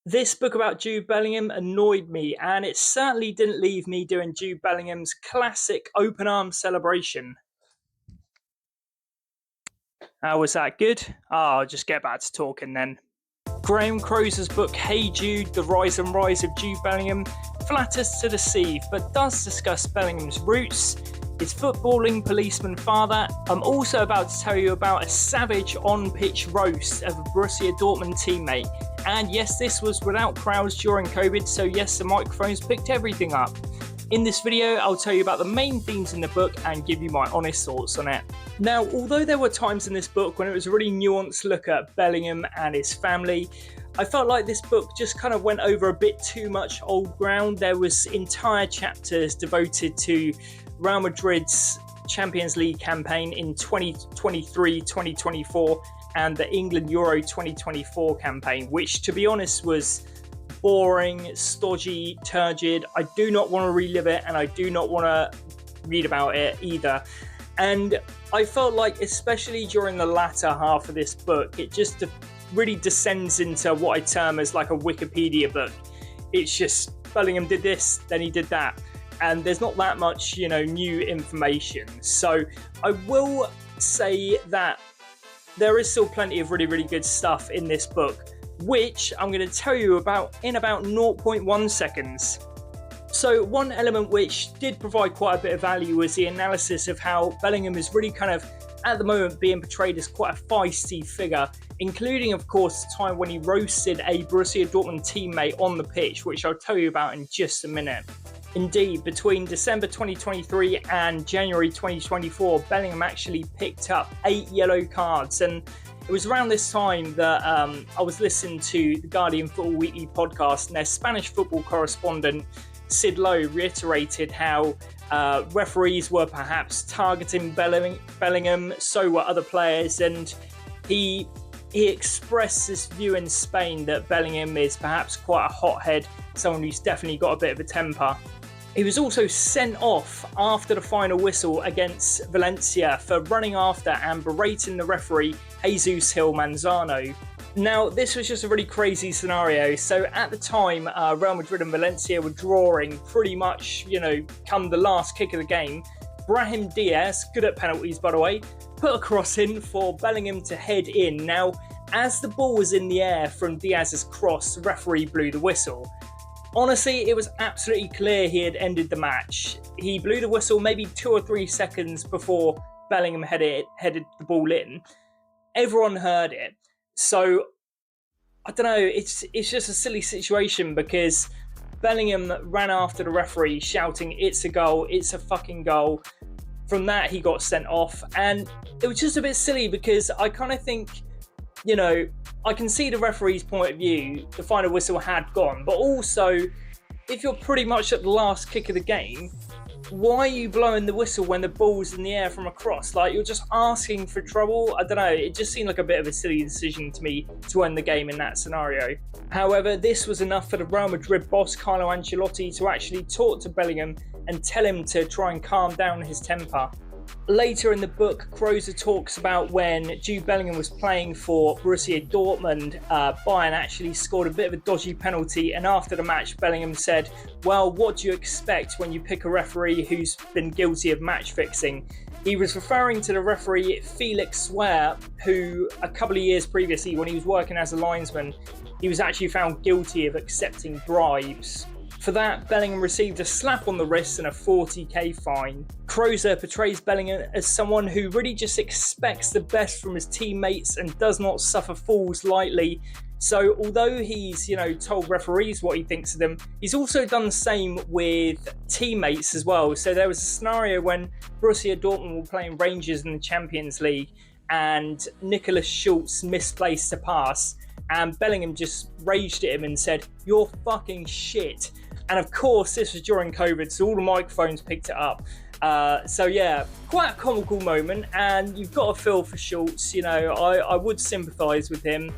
This book about Jude Bellingham annoyed me, and it certainly didn't leave me doing Jude Bellingham's classic open arms celebration. Was that good? I'll just get back to talking then. Graeme Croser's book Hey Jude, The Rise and Rise of Jude Bellingham flatters to deceive, but does discuss Bellingham's roots, his footballing policeman father. I'm also about to tell you about a savage on-pitch roast of a Borussia Dortmund teammate. And yes, this was without crowds during COVID, so yes, the microphones picked everything up. In this video, I'll tell you about the main themes in the book and give you my honest thoughts on it. Now, although there were times in this book when it was a really nuanced look at Bellingham and his family, I felt like this book just kind of went over a bit too much old ground. There was entire chapters devoted to Real Madrid's Champions League campaign in 2023-2024 and the England Euro 2024 campaign, which, to be honest, was boring, stodgy, turgid. I do not want to relive it, and I do not want to read about it either. And I felt like, especially during the latter half of this book, it just really descends into what I term as like a Wikipedia book. It's just Bellingham did this, then he did that, and there's not that much, new information. So I will say that there is still plenty of really, really good stuff in this book, which I'm going to tell you about in about 0.1 seconds. So one element which did provide quite a bit of value was the analysis of how Bellingham is really kind of, at the moment, being portrayed as quite a feisty figure, including, of course, the time when he roasted a Borussia Dortmund teammate on the pitch, which I'll tell you about in just a minute. Indeed, between December 2023 and January 2024, Bellingham actually picked up 8 yellow cards, and it was around this time that I was listening to the Guardian Football Weekly podcast, and their Spanish football correspondent, Sid Lowe, reiterated how referees were perhaps targeting Bellingham, so were other players, and he expressed this view in Spain that Bellingham is perhaps quite a hothead, someone who's definitely got a bit of a temper. He was also sent off after the final whistle against Valencia for running after and berating the referee Jesus Gil Manzano. Now, this was just a really crazy scenario. So at the time, Real Madrid and Valencia were drawing pretty much, come the last kick of the game. Brahim Diaz, good at penalties by the way, put a cross in for Bellingham to head in. Now, as the ball was in the air from Diaz's cross, the referee blew the whistle. Honestly, it was absolutely clear he had ended the match. He blew the whistle maybe 2 or 3 seconds before Bellingham headed the ball in. Everyone heard it. So, I don't know, it's just a silly situation because Bellingham ran after the referee shouting, "It's a goal, it's a fucking goal." From that, he got sent off. And it was just a bit silly because I kind of think, I can see the referee's point of view, the final whistle had gone, but also, if you're pretty much at the last kick of the game, why are you blowing the whistle when the ball's in the air from a cross? Like, you're just asking for trouble. I don't know, it just seemed like a bit of a silly decision to me to end the game in that scenario. However, this was enough for the Real Madrid boss, Carlo Ancelotti, to actually talk to Bellingham and tell him to try and calm down his temper. Later in the book, Croser talks about when Jude Bellingham was playing for Borussia Dortmund, Bayern actually scored a bit of a dodgy penalty, and after the match, Bellingham said, "Well, what do you expect when you pick a referee who's been guilty of match fixing?" He was referring to the referee Felix Swear, who a couple of years previously, when he was working as a linesman, he was actually found guilty of accepting bribes. For that, Bellingham received a slap on the wrist and a 40k fine. Croser portrays Bellingham as someone who really just expects the best from his teammates and does not suffer fools lightly. So although he's, told referees what he thinks of them, he's also done the same with teammates as well. So there was a scenario when Borussia Dortmund were playing Rangers in the Champions League and Nicolas Shulz misplaced a pass, and Bellingham just raged at him and said, "You're fucking shit." And of course, this was during COVID, so all the microphones picked it up. So yeah, quite a comical moment, and you've got to feel for Schultz. I would sympathise with him.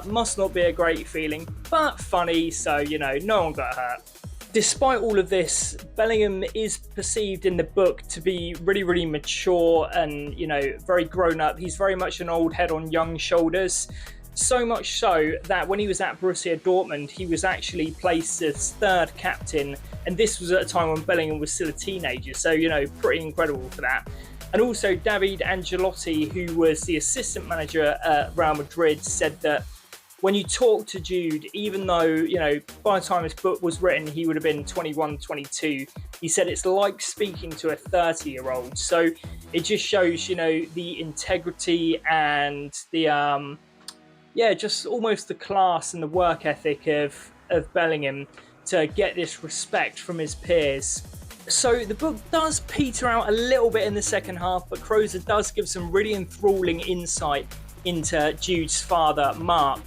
Must not be a great feeling, but funny, so, no one got hurt. Despite all of this, Bellingham is perceived in the book to be really, really mature and, very grown up. He's very much an old head on young shoulders. So much so that when he was at Borussia Dortmund, he was actually placed as third captain. And this was at a time when Bellingham was still a teenager. So, pretty incredible for that. And also, David Ancelotti, who was the assistant manager at Real Madrid, said that when you talk to Jude, even though, by the time this book was written, he would have been 21, 22, he said it's like speaking to a 30-year-old. So it just shows, the integrity and the, just almost the class and the work ethic of Bellingham to get this respect from his peers. So the book does peter out a little bit in the second half, but Croser does give some really enthralling insight into Jude's father, Mark,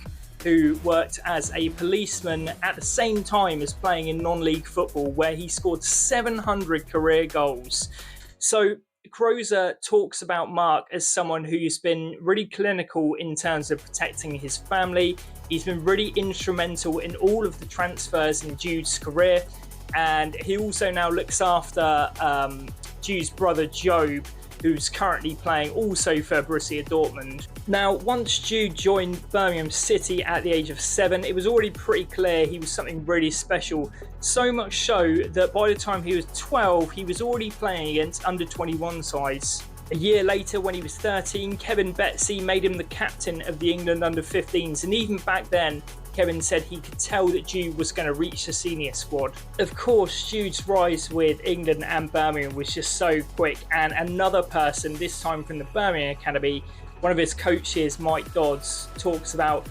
who worked as a policeman at the same time as playing in non-league football, where he scored 700 career goals. So Croser talks about Mark as someone who's been really clinical in terms of protecting his family. He's been really instrumental in all of the transfers in Jude's career, and he also now looks after Jude's brother Job, who's currently playing also for Borussia Dortmund. Now, once Jude joined Birmingham City at the age of 7, it was already pretty clear he was something really special. So much so that by the time he was 12, he was already playing against under-21 sides. A year later, when he was 13, Kevin Betsy made him the captain of the England under-15s, and even back then, Kevin said he could tell that Jude was going to reach the senior squad. Of course, Jude's rise with England and Birmingham was just so quick, and another person, this time from the Birmingham Academy, one of his coaches, Mike Dodds, talks about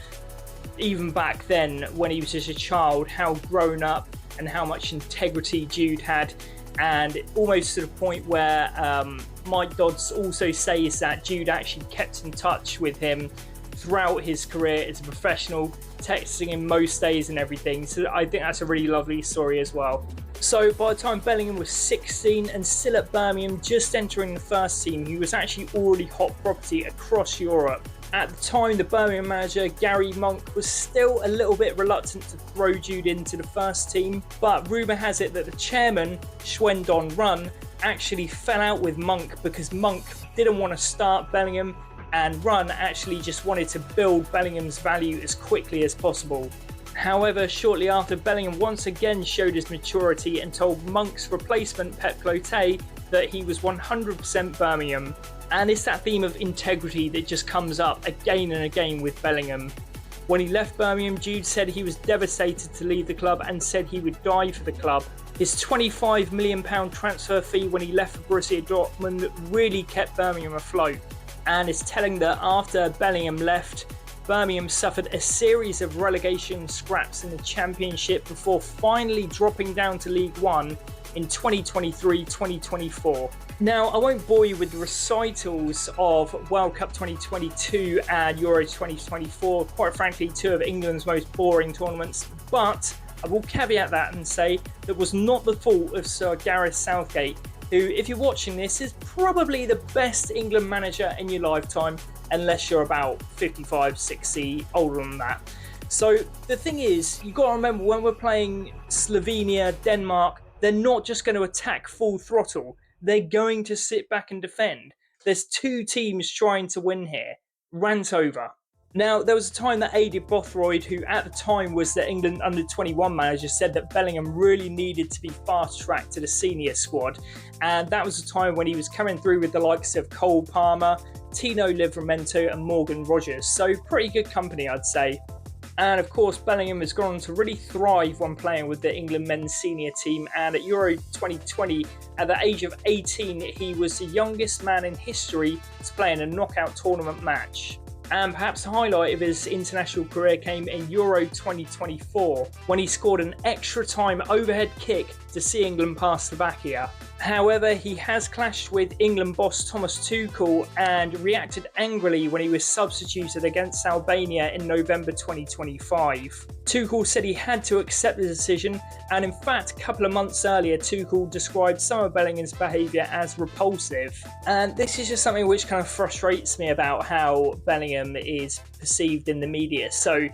even back then when he was just a child, how grown up and how much integrity Jude had, and almost to the point where Mike Dodds also says that Jude actually kept in touch with him throughout his career as a professional, texting him most days and everything. So I think that's a really lovely story as well. So by the time Bellingham was 16 and still at Birmingham, just entering the first team, he was actually already hot property across Europe. At the time, the Birmingham manager, Gary Monk, was still a little bit reluctant to throw Jude into the first team, but rumour has it that the chairman, Schwendon Run, actually fell out with Monk because Monk didn't want to start Bellingham, and Run actually just wanted to build Bellingham's value as quickly as possible. However, shortly after, Bellingham once again showed his maturity and told Monk's replacement, Pep Clotet, that he was 100% Birmingham. And it's that theme of integrity that just comes up again and again with Bellingham. When he left Birmingham, Jude said he was devastated to leave the club and said he would die for the club. His £25 million transfer fee when he left for Borussia Dortmund really kept Birmingham afloat. And it's telling that after Bellingham left, Birmingham suffered a series of relegation scraps in the Championship before finally dropping down to League One in 2023-2024. Now, I won't bore you with the recitals of World Cup 2022 and Euro 2024, quite frankly, two of England's most boring tournaments, but I will caveat that and say that was not the fault of Sir Gareth Southgate, who, if you're watching this, is probably the best England manager in your lifetime, unless you're about 55, 60, older than that. So the thing is, you've got to remember, when we're playing Slovenia, Denmark, they're not just going to attack full throttle. They're going to sit back and defend. There's two teams trying to win here. Rant over. Now, there was a time that Adi Bothroyd, who at the time was the England under-21 manager, said that Bellingham really needed to be fast-tracked to the senior squad. And that was a time when he was coming through with the likes of Cole Palmer, Tino Livramento and Morgan Rogers. So pretty good company, I'd say. And of course, Bellingham has gone on to really thrive when playing with the England men's senior team. And at Euro 2020, at the age of 18, he was the youngest man in history to play in a knockout tournament match. And perhaps the highlight of his international career came in Euro 2024, when he scored an extra time overhead kick to see England past Slovakia. However, he has clashed with England boss Thomas Tuchel and reacted angrily when he was substituted against Albania in November 2025. Tuchel said he had to accept the decision, and in fact, a couple of months earlier, Tuchel described some of Bellingham's behaviour as repulsive. And this is just something which kind of frustrates me about how Bellingham is perceived in the media. So,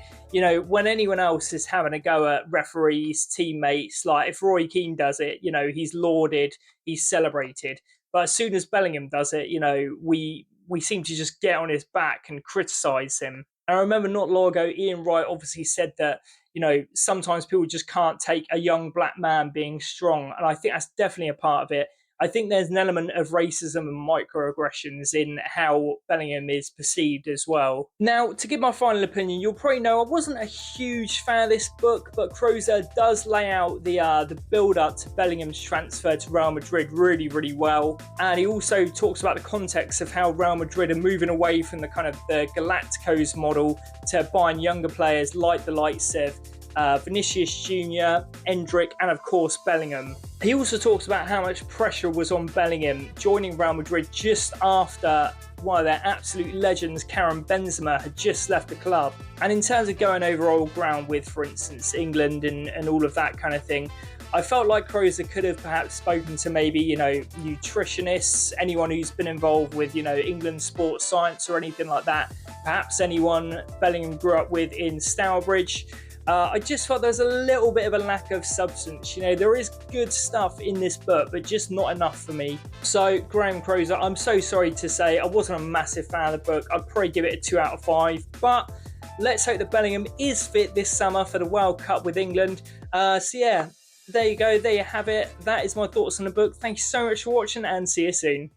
when anyone else is having a go at referees, teammates, like if Roy Keane does it, he's lauded, he's celebrated. But as soon as Bellingham does it, we seem to just get on his back and criticise him. And I remember not long ago, Ian Wright obviously said that, sometimes people just can't take a young black man being strong. And I think that's definitely a part of it. I think there's an element of racism and microaggressions in how Bellingham is perceived as well. Now, to give my final opinion, you'll probably know I wasn't a huge fan of this book, but Croser does lay out the build-up to Bellingham's transfer to Real Madrid really, really well. And he also talks about the context of how Real Madrid are moving away from the kind of the Galacticos model to buying younger players like the likes of Vinicius Jr., Endrick, and of course Bellingham. He also talks about how much pressure was on Bellingham joining Real Madrid just after one of their absolute legends, Karim Benzema, had just left the club. And in terms of going over old ground with, for instance, England and all of that kind of thing, I felt like Croser could have perhaps spoken to maybe, nutritionists, anyone who's been involved with, England sports science or anything like that. Perhaps anyone Bellingham grew up with in Stourbridge. I just felt there's a little bit of a lack of substance. There is good stuff in this book, but just not enough for me. So, Graeme Croser, I'm so sorry to say I wasn't a massive fan of the book. I'd probably give it a 2 out of 5. But let's hope that Bellingham is fit this summer for the World Cup with England. Yeah, there you go. There you have it. That is my thoughts on the book. Thank you so much for watching and see you soon.